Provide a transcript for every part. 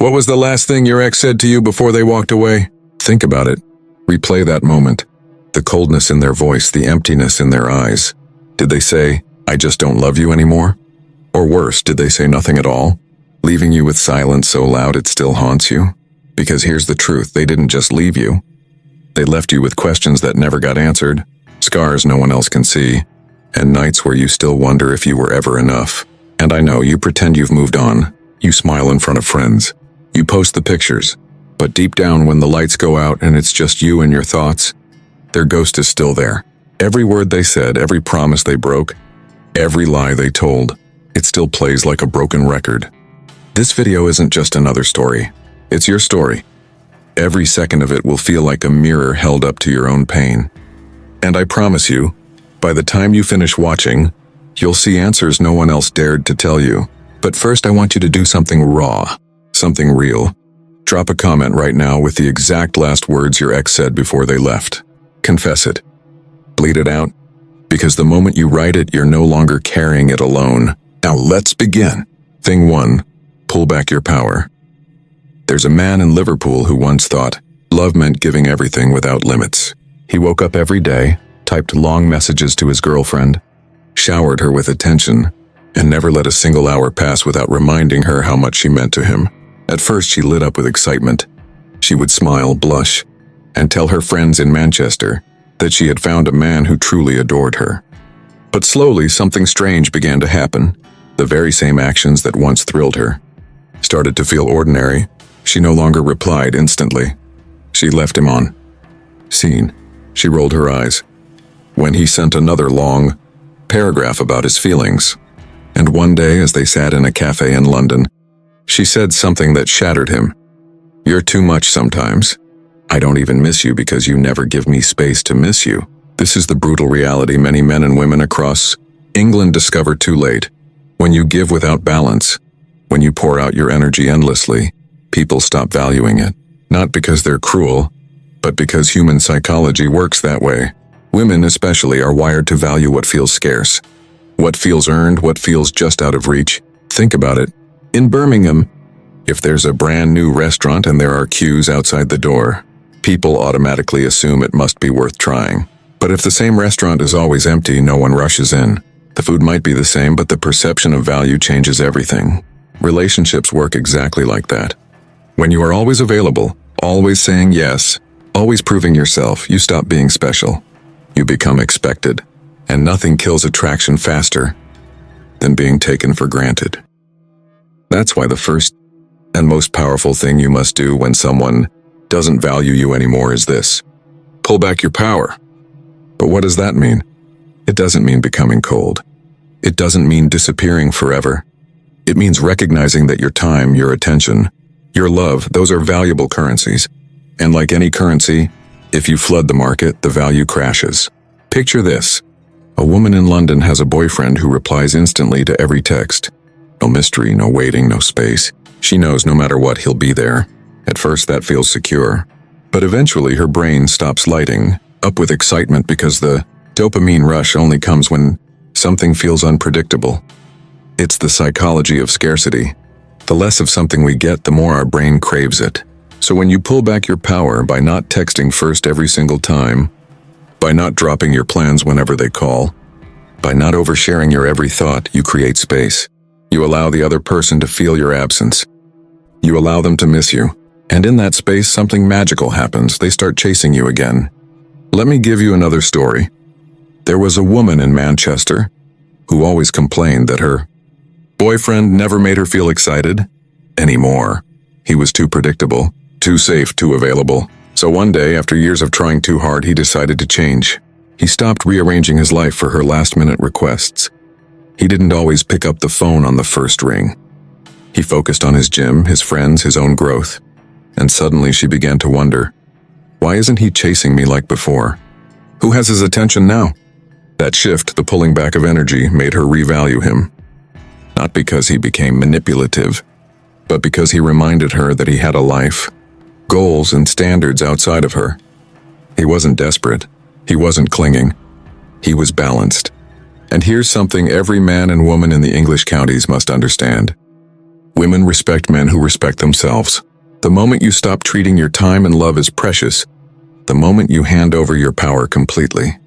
What was the last thing your ex said to you before they walked away? Think about it. Replay that moment. The coldness in their voice, the emptiness in their eyes. Did they say, "I just don't love you anymore"? Or worse, did they say nothing at all, leaving you with silence so loud it still haunts you? Because here's the truth, they didn't just leave you. They left you with questions that never got answered, scars no one else can see, and nights where you still wonder if you were ever enough. And I know, you pretend you've moved on. You smile in front of friends. You post the pictures. But deep down, when the lights go out and it's just you and your thoughts, their ghost is still there. Every word they said, every promise they broke, every lie they told, it still plays like a broken record. This video isn't just another story. It's your story. Every second of it will feel like a mirror held up to your own pain. And I promise you, by the time you finish watching, you'll see answers no one else dared to tell you. But first, I want you to do something raw, something real. Drop a comment right now with the exact last words your ex said before they left. Confess it. Bleed it out. Because the moment you write it, you're no longer carrying it alone. Now let's begin. Thing 1. Pull back your power. There's a man in Liverpool who once thought love meant giving everything without limits. He woke up every day, typed long messages to his girlfriend, showered her with attention, and never let a single hour pass without reminding her how much she meant to him. At first, she lit up with excitement. She would smile, blush, and tell her friends in Manchester that she had found a man who truly adored her. But slowly, something strange began to happen. The very same actions that once thrilled her started to feel ordinary. She no longer replied instantly. She left him on scene. She rolled her eyes when he sent another long paragraph about his feelings. And one day, as they sat in a cafe in London, she said something that shattered him. "You're too much sometimes. I don't even miss you because you never give me space to miss you." This is the brutal reality many men and women across England discover too late. When you give without balance, when you pour out your energy endlessly, people stop valuing it. Not because they're cruel, but because human psychology works that way. Women especially are wired to value what feels scarce. What feels earned, what feels just out of reach. Think about it. In Birmingham, if there's a brand new restaurant and there are queues outside the door, people automatically assume it must be worth trying. But if the same restaurant is always empty, no one rushes in. The food might be the same, but the perception of value changes everything. Relationships work exactly like that. When you are always available, always saying yes, always proving yourself, you stop being special. You become expected. And nothing kills attraction faster than being taken for granted. That's why the first and most powerful thing you must do when someone doesn't value you anymore is this: pull back your power. But what does that mean? It doesn't mean becoming cold. It doesn't mean disappearing forever. It means recognizing that your time, your attention, your love, those are valuable currencies. And like any currency, if you flood the market, the value crashes. Picture this. A woman in London has a boyfriend who replies instantly to every text. No mystery, no waiting, no space. She knows no matter what, he'll be there. At first, that feels secure. But eventually, her brain stops lighting up with excitement because the dopamine rush only comes when something feels unpredictable. It's the psychology of scarcity. The less of something we get, the more our brain craves it. So when you pull back your power by not texting first every single time, by not dropping your plans whenever they call, by not oversharing your every thought, you create space. You allow the other person to feel your absence. You allow them to miss you. And in that space, something magical happens. They start chasing you again. Let me give you another story. There was a woman in Manchester who always complained that her boyfriend never made her feel excited anymore. He was too predictable, too safe, too available. So one day, after years of trying too hard, he decided to change. He stopped rearranging his life for her last-minute requests. He didn't always pick up the phone on the first ring. He focused on his gym, his friends, his own growth. And suddenly she began to wonder, why isn't he chasing me like before? Who has his attention now? That shift, the pulling back of energy, made her revalue him. Not because he became manipulative, but because he reminded her that he had a life, goals and standards outside of her. He wasn't desperate. He wasn't clinging. He was balanced. And here's something every man and woman in the English counties must understand. Women respect men who respect themselves. The moment you stop treating your time and love as precious, the moment you hand over your power completely,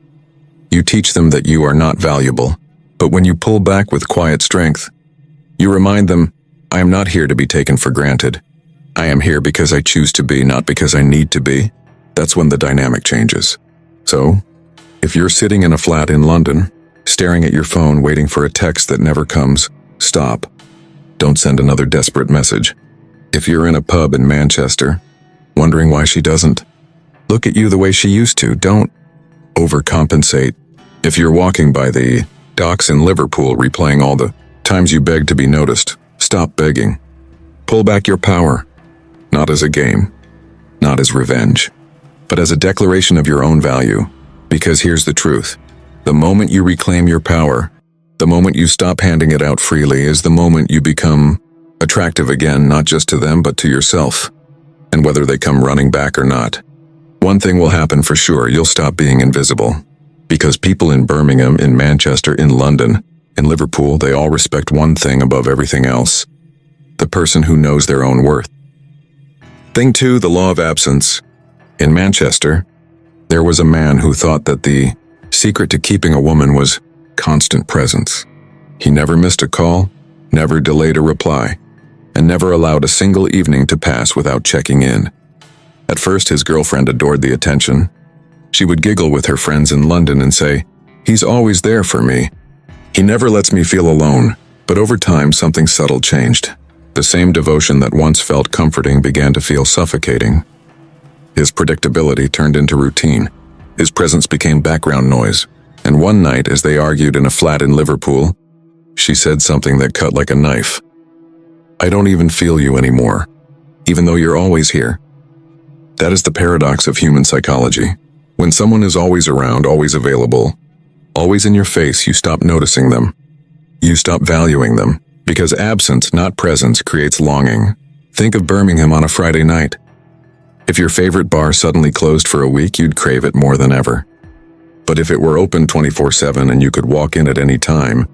you teach them that you are not valuable. But when you pull back with quiet strength, you remind them, I am not here to be taken for granted. I am here because I choose to be, not because I need to be. That's when the dynamic changes. So, if you're sitting in a flat in London, staring at your phone waiting for a text that never comes, stop. Don't send another desperate message. If you're in a pub in Manchester, wondering why she doesn't look at you the way she used to, don't overcompensate. If you're walking by the docks in Liverpool replaying all the times you begged to be noticed, stop begging. Pull back your power, not as a game, not as revenge, but as a declaration of your own value. Because here's the truth. The moment you reclaim your power, the moment you stop handing it out freely, is the moment you become attractive again, not just to them, but to yourself. And whether they come running back or not, one thing will happen for sure: you'll stop being invisible. Because people in Birmingham, in Manchester, in London, in Liverpool, they all respect one thing above everything else: the person who knows their own worth. Thing 2, the law of absence. In Manchester, there was a man who thought that the secret to keeping a woman was constant presence. He never missed a call, never delayed a reply, and never allowed a single evening to pass without checking in. At first, his girlfriend adored the attention. She would giggle with her friends in London and say, "He's always there for me. He never lets me feel alone." But over time, something subtle changed. The same devotion that once felt comforting began to feel suffocating. His predictability turned into routine. His presence became background noise. And one night, as they argued in a flat in Liverpool, she said something that cut like a knife. "I don't even feel you anymore, even though you're always here." That is the paradox of human psychology. When someone is always around, always available, always in your face, you stop noticing them. You stop valuing them. Because absence, not presence, creates longing. Think of Birmingham on a Friday night. If your favorite bar suddenly closed for a week, you'd crave it more than ever. But if it were open 24/7 and you could walk in at any time,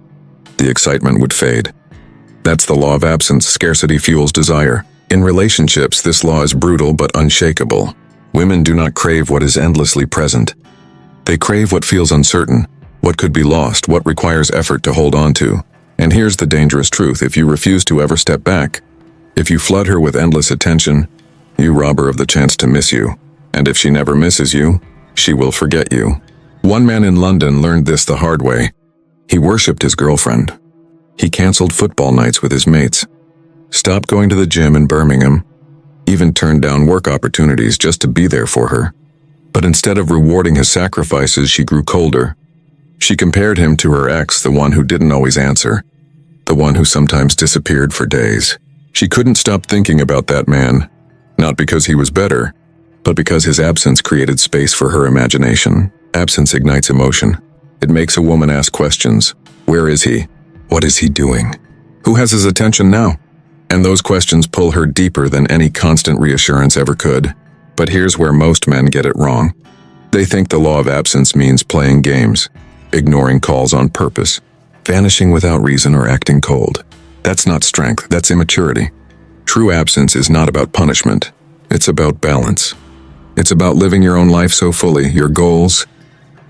the excitement would fade. That's the law of absence. Scarcity fuels desire. In relationships, this law is brutal but unshakable. Women do not crave what is endlessly present. They crave what feels uncertain, what could be lost, what requires effort to hold on to. And here's the dangerous truth: if you refuse to ever step back, if you flood her with endless attention, you rob her of the chance to miss you. And if she never misses you, she will forget you. One man in London learned this the hard way. He worshipped his girlfriend. He canceled football nights with his mates, stopped going to the gym in Birmingham, even turned down work opportunities just to be there for her. But instead of rewarding his sacrifices, she grew colder. She compared him to her ex, the one who didn't always answer, the one who sometimes disappeared for days. She couldn't stop thinking about that man, not because he was better, but because his absence created space for her imagination. Absence ignites emotion. It makes a woman ask questions. Where is he? What is he doing? Who has his attention now? And those questions pull her deeper than any constant reassurance ever could. But here's where most men get it wrong. They think the law of absence means playing games, ignoring calls on purpose, vanishing without reason, or acting cold. That's not strength, that's immaturity. True absence is not about punishment. It's about balance. It's about living your own life so fully, your goals,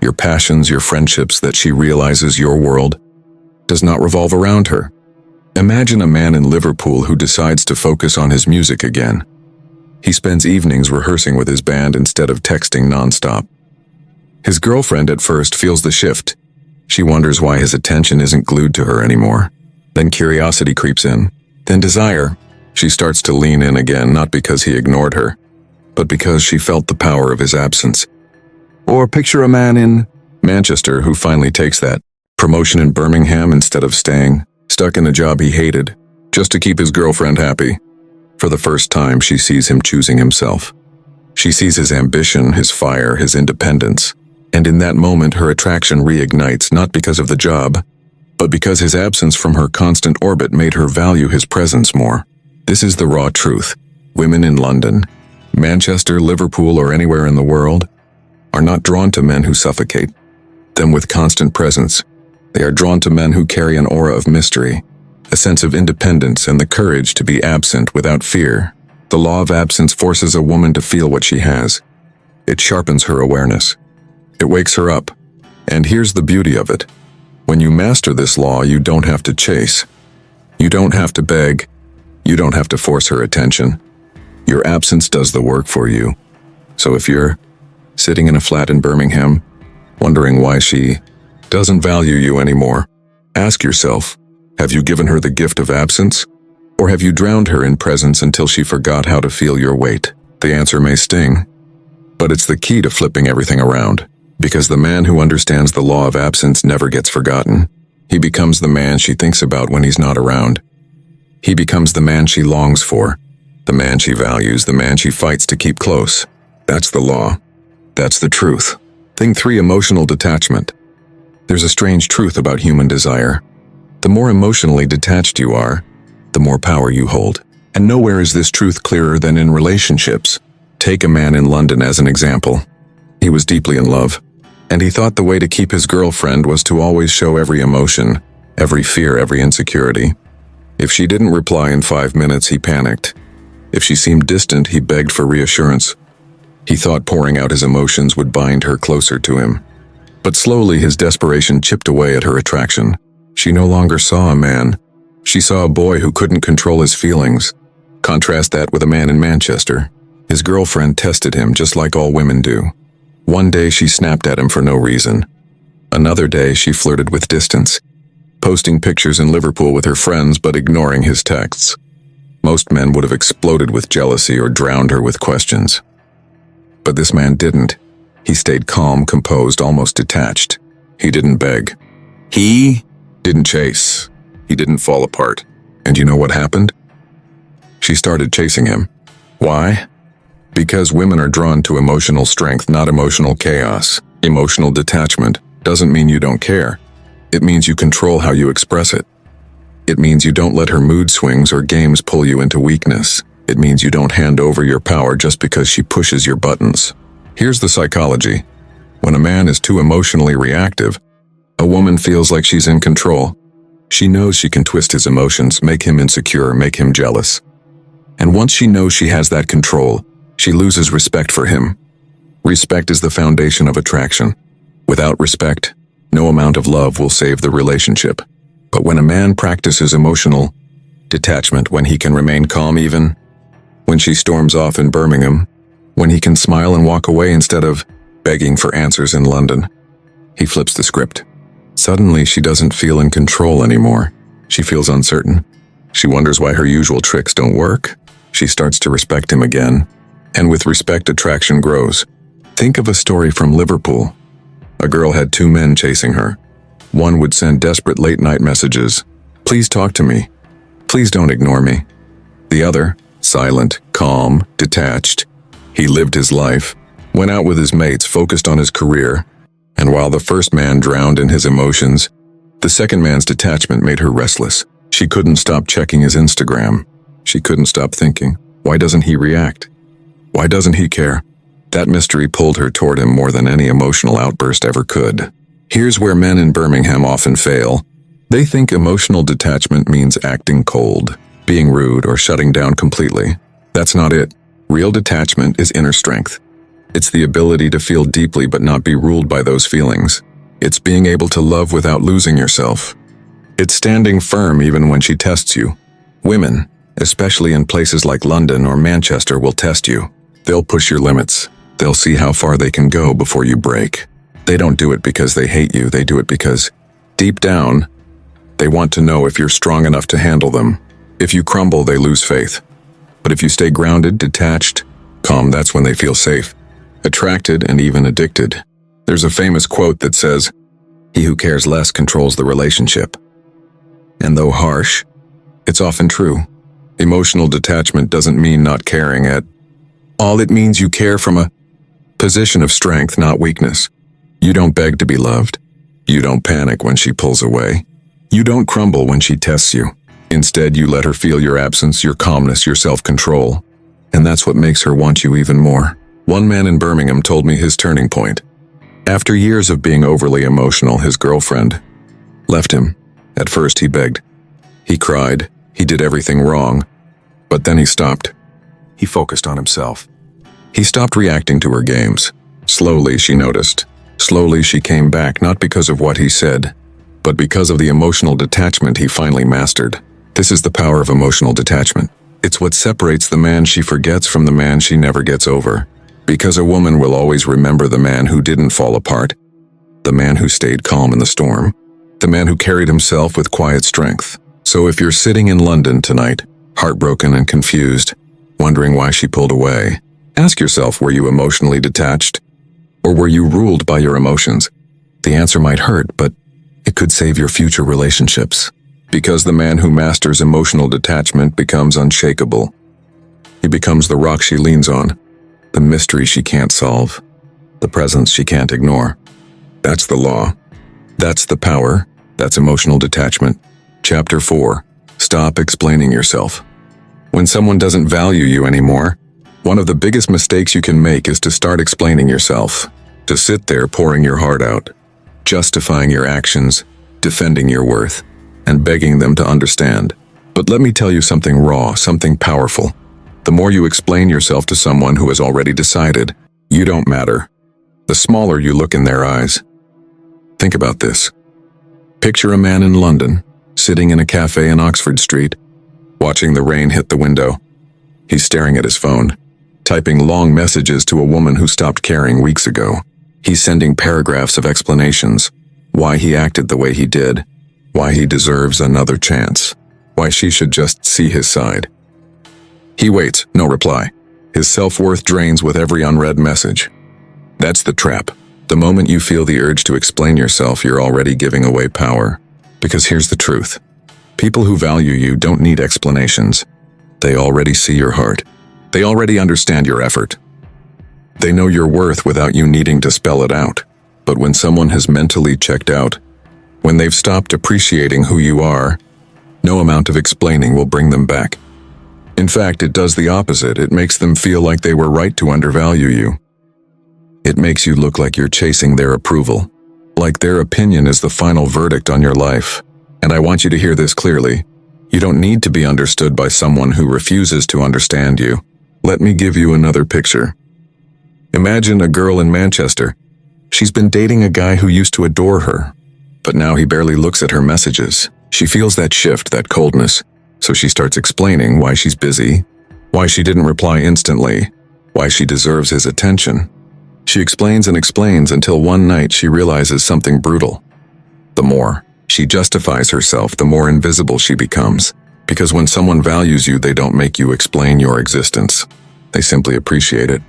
your passions, your friendships, that she realizes your world does not revolve around her. Imagine a man in Liverpool who decides to focus on his music again. He spends evenings rehearsing with his band instead of texting nonstop. His girlfriend at first feels the shift. She wonders why his attention isn't glued to her anymore. Then curiosity creeps in. Then desire. She starts to lean in again, not because he ignored her, but because she felt the power of his absence. Or picture a man in Manchester who finally takes that promotion in Birmingham instead of staying stuck in a job he hated, just to keep his girlfriend happy. For the first time, she sees him choosing himself. She sees his ambition, his fire, his independence. And in that moment, her attraction reignites, not because of the job, but because his absence from her constant orbit made her value his presence more. This is the raw truth. Women in London, Manchester, Liverpool, or anywhere in the world are not drawn to men who suffocate them with constant presence. They are drawn to men who carry an aura of mystery, a sense of independence and the courage to be absent without fear. The law of absence forces a woman to feel what she has. It sharpens her awareness. It wakes her up. And here's the beauty of it. When you master this law, you don't have to chase. You don't have to beg. You don't have to force her attention. Your absence does the work for you. So if you're sitting in a flat in Birmingham, wondering why she doesn't value you anymore, ask yourself, have you given her the gift of absence? Or have you drowned her in presence until she forgot how to feel your weight? The answer may sting, but it's the key to flipping everything around. Because the man who understands the law of absence never gets forgotten. He becomes the man she thinks about when he's not around. He becomes the man she longs for, the man she values, the man she fights to keep close. That's the law. That's the truth. Thing 3, emotional detachment. There's a strange truth about human desire. The more emotionally detached you are, the more power you hold. And nowhere is this truth clearer than in relationships. Take a man in London as an example. He was deeply in love, and he thought the way to keep his girlfriend was to always show every emotion, every fear, every insecurity. If she didn't reply in 5 minutes, he panicked. If she seemed distant, he begged for reassurance. He thought pouring out his emotions would bind her closer to him. But slowly his desperation chipped away at her attraction. She no longer saw a man. She saw a boy who couldn't control his feelings. Contrast that with a man in Manchester. His girlfriend tested him just like all women do. One day she snapped at him for no reason. Another day she flirted with distance, posting pictures in Liverpool with her friends but ignoring his texts. Most men would have exploded with jealousy or drowned her with questions. But this man didn't. He stayed calm, composed, almost detached. He didn't beg. He didn't chase. He didn't fall apart. And you know what happened? She started chasing him. Why? Because women are drawn to emotional strength, not emotional chaos. Emotional detachment doesn't mean you don't care. It means you control how you express it. It means you don't let her mood swings or games pull you into weakness. It means you don't hand over your power just because she pushes your buttons. Here's the psychology. When a man is too emotionally reactive, a woman feels like she's in control. She knows she can twist his emotions, make him insecure, make him jealous. And once she knows she has that control, she loses respect for him. Respect is the foundation of attraction. Without respect, no amount of love will save the relationship. But when a man practices emotional detachment, when he can remain calm even when she storms off in Birmingham, when he can smile and walk away instead of begging for answers in London, he flips the script. Suddenly, she doesn't feel in control anymore. She feels uncertain. She wonders why her usual tricks don't work. She starts to respect him again. And with respect, attraction grows. Think of a story from Liverpool. A girl had 2 men chasing her. One would send desperate late-night messages. Please talk to me. Please don't ignore me. The other, silent, calm, detached. He lived his life, went out with his mates, focused on his career. And while the first man drowned in his emotions, the second man's detachment made her restless. She couldn't stop checking his Instagram. She couldn't stop thinking, why doesn't he react? Why doesn't he care? That mystery pulled her toward him more than any emotional outburst ever could. Here's where men in Birmingham often fail. They think emotional detachment means acting cold, being rude, or shutting down completely. That's not it. Real detachment is inner strength. It's the ability to feel deeply but not be ruled by those feelings. It's being able to love without losing yourself. It's standing firm even when she tests you. Women, especially in places like London or Manchester, will test you. They'll push your limits. They'll see how far they can go before you break. They don't do it because they hate you. They do it because, deep down, they want to know if you're strong enough to handle them. If you crumble, they lose faith. But if you stay grounded, detached, calm, that's when they feel safe, attracted, and even addicted. There's a famous quote that says, "He who cares less controls the relationship." And though harsh, it's often true. Emotional detachment doesn't mean not caring at all. It means you care from a position of strength, not weakness. You don't beg to be loved. You don't panic when she pulls away. You don't crumble when she tests you. Instead, you let her feel your absence, your calmness, your self-control. And that's what makes her want you even more. One man in Birmingham told me his turning point. After years of being overly emotional, his girlfriend left him. At first, he begged, He cried. He did everything wrong. But then he stopped. He focused on himself. He stopped reacting to her games. Slowly, she noticed. Slowly, she came back, not because of what he said, but because of the emotional detachment he finally mastered. This is the power of emotional detachment. It's what separates the man she forgets from the man she never gets over. Because a woman will always remember the man who didn't fall apart, the man who stayed calm in the storm, the man who carried himself with quiet strength. So if you're sitting in London tonight, heartbroken and confused, wondering why she pulled away, ask yourself, were you emotionally detached? Or were you ruled by your emotions? The answer might hurt, but it could save your future relationships. Because the man who masters emotional detachment becomes unshakable. He becomes the rock she leans on, the mystery she can't solve, the presence she can't ignore. That's the law. That's the power. That's emotional detachment. Chapter 4. Stop explaining yourself. When someone doesn't value you anymore, one of the biggest mistakes you can make is to start explaining yourself. To sit there pouring your heart out, justifying your actions, defending your worth, and begging them to understand. But let me tell you something raw, something powerful. The more you explain yourself to someone who has already decided, you don't matter, the smaller you look in their eyes. Think about this. Picture a man in London, sitting in a cafe in Oxford Street, watching the rain hit the window. He's staring at his phone, typing long messages to a woman who stopped caring weeks ago. He's sending paragraphs of explanations, why he acted the way he did, why he deserves another chance, why she should just see his side. He waits, no reply. His self-worth drains with every unread message. That's the trap. The moment you feel the urge to explain yourself, you're already giving away power. Because here's the truth. People who value you don't need explanations. They already see your heart. They already understand your effort. They know your worth without you needing to spell it out. But when someone has mentally checked out, when they've stopped appreciating who you are, no amount of explaining will bring them back. In fact, it does the opposite. It makes them feel like they were right to undervalue you. It makes you look like you're chasing their approval, like their opinion is the final verdict on your life. And I want you to hear this clearly. You don't need to be understood by someone who refuses to understand you. Let me give you another picture. Imagine a girl in Manchester. She's been dating a guy who used to adore her, but now he barely looks at her messages. She feels that shift, that coldness, so she starts explaining why she's busy, why she didn't reply instantly, why she deserves his attention. She explains and explains until one night she realizes something brutal. The more she justifies herself, the more invisible she becomes. Because when someone values you, they don't make you explain your existence. They simply appreciate it.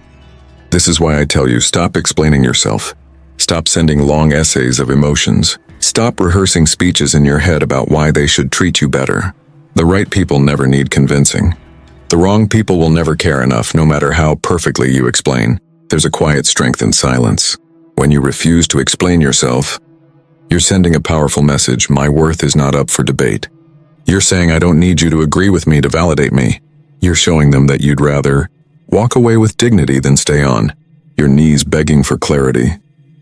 This is why I tell you, stop explaining yourself. Stop sending long essays of emotions. Stop rehearsing speeches in your head about why they should treat you better. The right people never need convincing. The wrong people will never care enough, no matter how perfectly you explain. There's a quiet strength in silence. When you refuse to explain yourself, you're sending a powerful message. My worth is not up for debate. You're saying I don't need you to agree with me to validate me. You're showing them that you'd rather walk away with dignity than stay on, your knees begging for clarity.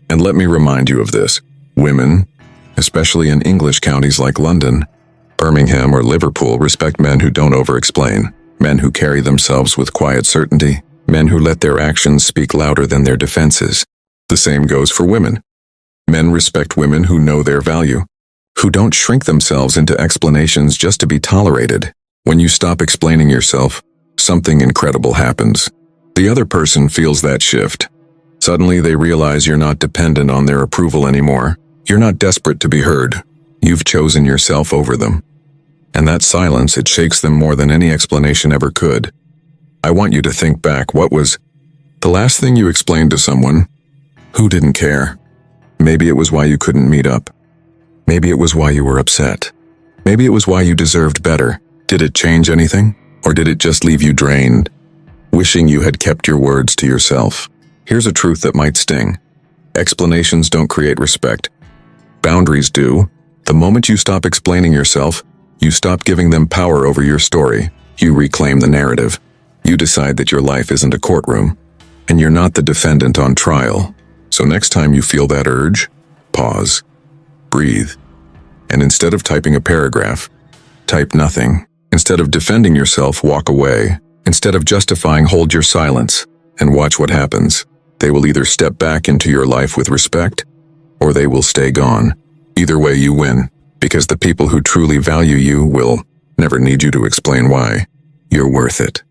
And let me remind you of this. Women, especially in English counties like London, Birmingham, or Liverpool, respect men who don't over-explain, men who carry themselves with quiet certainty, men who let their actions speak louder than their defenses. The same goes for women. Men respect women who know their value, who don't shrink themselves into explanations just to be tolerated. When you stop explaining yourself, something incredible happens. The other person feels that shift. Suddenly they realize you're not dependent on their approval anymore. You're not desperate to be heard. You've chosen yourself over them. And that silence, it shakes them more than any explanation ever could. I want you to think back. What was the last thing you explained to someone who didn't care? Maybe it was why you couldn't meet up. Maybe it was why you were upset. Maybe it was why you deserved better. Did it change anything? Or did it just leave you drained, wishing you had kept your words to yourself? Here's a truth that might sting. Explanations don't create respect. Boundaries do. The moment you stop explaining yourself, you stop giving them power over your story. You reclaim the narrative. You decide that your life isn't a courtroom, and you're not the defendant on trial. So next time you feel that urge, pause, breathe, and instead of typing a paragraph, Type nothing. Instead of defending yourself, walk away. Instead of justifying, hold your silence and watch what happens. They will either step back into your life with respect, or they will stay gone. Either way, you win, because the people who truly value you will never need you to explain why. You're worth it.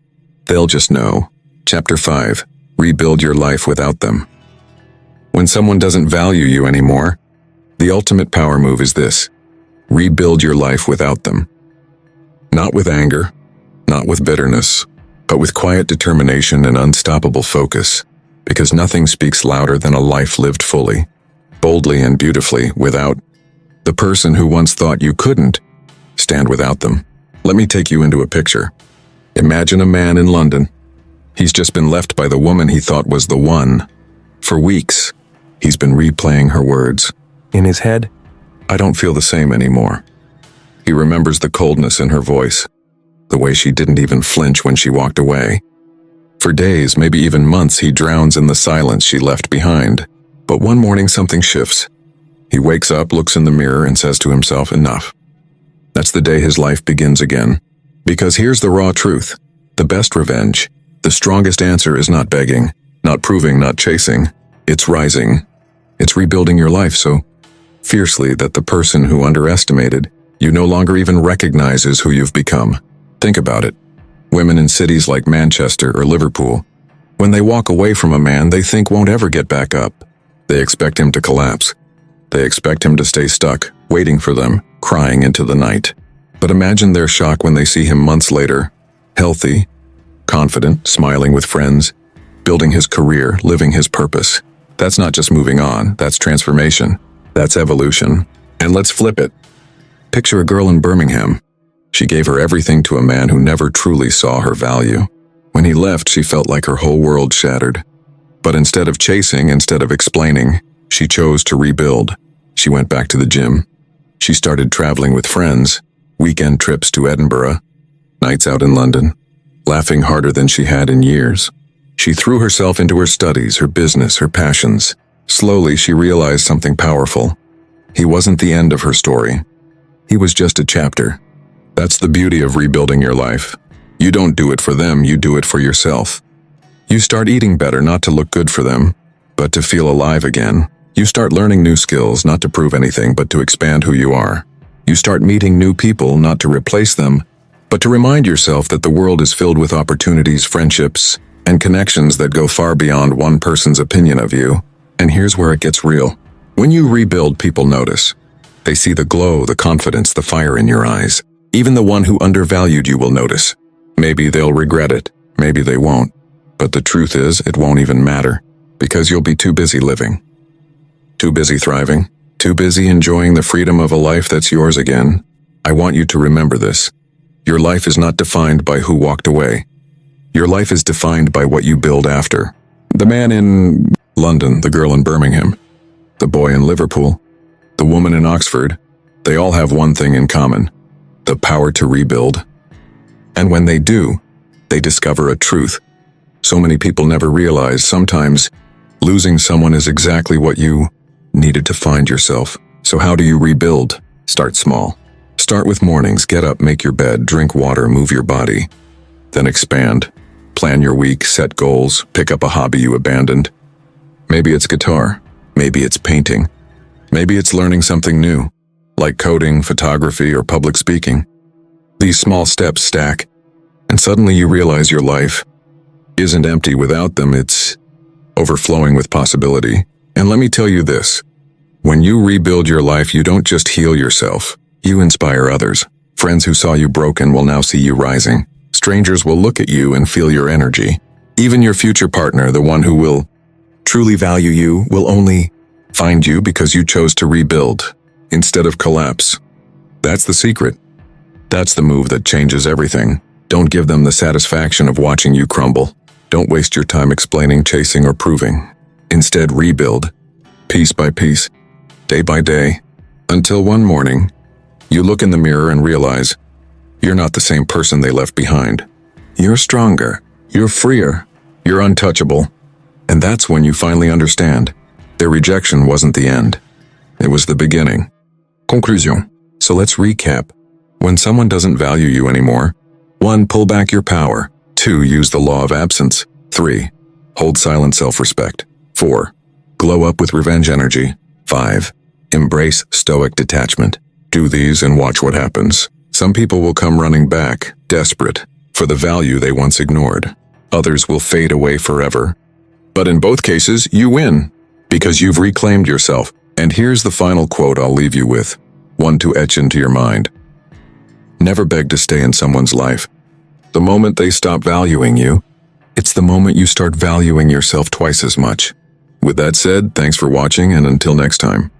They'll just know. Chapter 5. Rebuild your life without them. When someone doesn't value you anymore, the ultimate power move is this: rebuild your life without them. Not with anger, not with bitterness, but with quiet determination and unstoppable focus, because nothing speaks louder than a life lived fully, boldly and beautifully without the person who once thought you couldn't stand without them. Let me take you into a picture. Imagine a man in London. He's just been left by the woman he thought was the one. For weeks, he's been replaying her words. In his head, I don't feel the same anymore. He remembers the coldness in her voice, the way she didn't even flinch when she walked away. For days, maybe even months, he drowns in the silence she left behind. But one morning something shifts. He wakes up, looks in the mirror, and says to himself, enough. That's the day his life begins again. Because here's the raw truth. The best revenge, the strongest answer is not begging, not proving, not chasing. It's rising. It's rebuilding your life so fiercely that the person who underestimated you no longer even recognizes who you've become. Think about it. Women in cities like Manchester or Liverpool, when they walk away from a man they think won't ever get back up, they expect him to collapse. They expect him to stay stuck, waiting for them, crying into the night. But imagine their shock when they see him months later, healthy, confident, smiling with friends, building his career, living his purpose. That's not just moving on, that's transformation. That's evolution. And let's flip it. Picture a girl in Birmingham. She gave her everything to a man who never truly saw her value. When he left, she felt like her whole world shattered. But instead of chasing, instead of explaining, she chose to rebuild. She went back to the gym. She started traveling with friends, weekend trips to Edinburgh, nights out in London, laughing harder than she had in years. She threw herself into her studies, her business, her passions. Slowly, she realized something powerful. He wasn't the end of her story. He was just a chapter. That's the beauty of rebuilding your life. You don't do it for them, you do it for yourself. You start eating better, not to look good for them, but to feel alive again. You start learning new skills, not to prove anything, but to expand who you are. You start meeting new people, not to replace them, but to remind yourself that the world is filled with opportunities, friendships, and connections that go far beyond one person's opinion of you. And here's where it gets real. When you rebuild, people notice. They see the glow, the confidence, the fire in your eyes. Even the one who undervalued you will notice. Maybe they'll regret it, maybe they won't. But the truth is, it won't even matter, because you'll be too busy living. Too busy thriving, too busy enjoying the freedom of a life that's yours again. I want you to remember this. Your life is not defined by who walked away. Your life is defined by what you build after. The man in London, the girl in Birmingham, the boy in Liverpool, the woman in Oxford, they all have one thing in common: the power to rebuild. And when they do, they discover a truth so many people never realize. Sometimes losing someone is exactly what you needed to find yourself. So how do you rebuild? Start small. Start with mornings. Get up, make your bed, drink water, move your body. Then expand. Plan your week, set goals, pick up a hobby you abandoned. Maybe it's guitar. Maybe it's painting. Maybe it's learning something new, like coding, photography, or public speaking. These small steps stack, and suddenly you realize your life isn't empty without them, it's overflowing with possibility. And let me tell you this, when you rebuild your life, you don't just heal yourself, you inspire others. Friends who saw you broken will now see you rising. Strangers will look at you and feel your energy. Even your future partner, the one who will truly value you, will only find you because you chose to rebuild instead of collapse. That's the secret. That's the move that changes everything. Don't give them the satisfaction of watching you crumble. Don't waste your time explaining, chasing, or proving. Instead, rebuild, piece by piece, day by day, until one morning, you look in the mirror and realize you're not the same person they left behind. You're stronger, you're freer, you're untouchable. And that's when you finally understand their rejection wasn't the end. It was the beginning. Conclusion. So let's recap. When someone doesn't value you anymore, 1. Pull back your power. 2. Use the law of absence. 3. Hold silent self-respect. 4. Glow up with revenge energy. 5. Embrace stoic detachment. Do these and watch what happens. Some people will come running back, desperate, for the value they once ignored. Others will fade away forever. But in both cases, you win, because you've reclaimed yourself. And here's the final quote I'll leave you with, one to etch into your mind. Never beg to stay in someone's life. The moment they stop valuing you, it's the moment you start valuing yourself twice as much. With that said, thanks for watching, and until next time.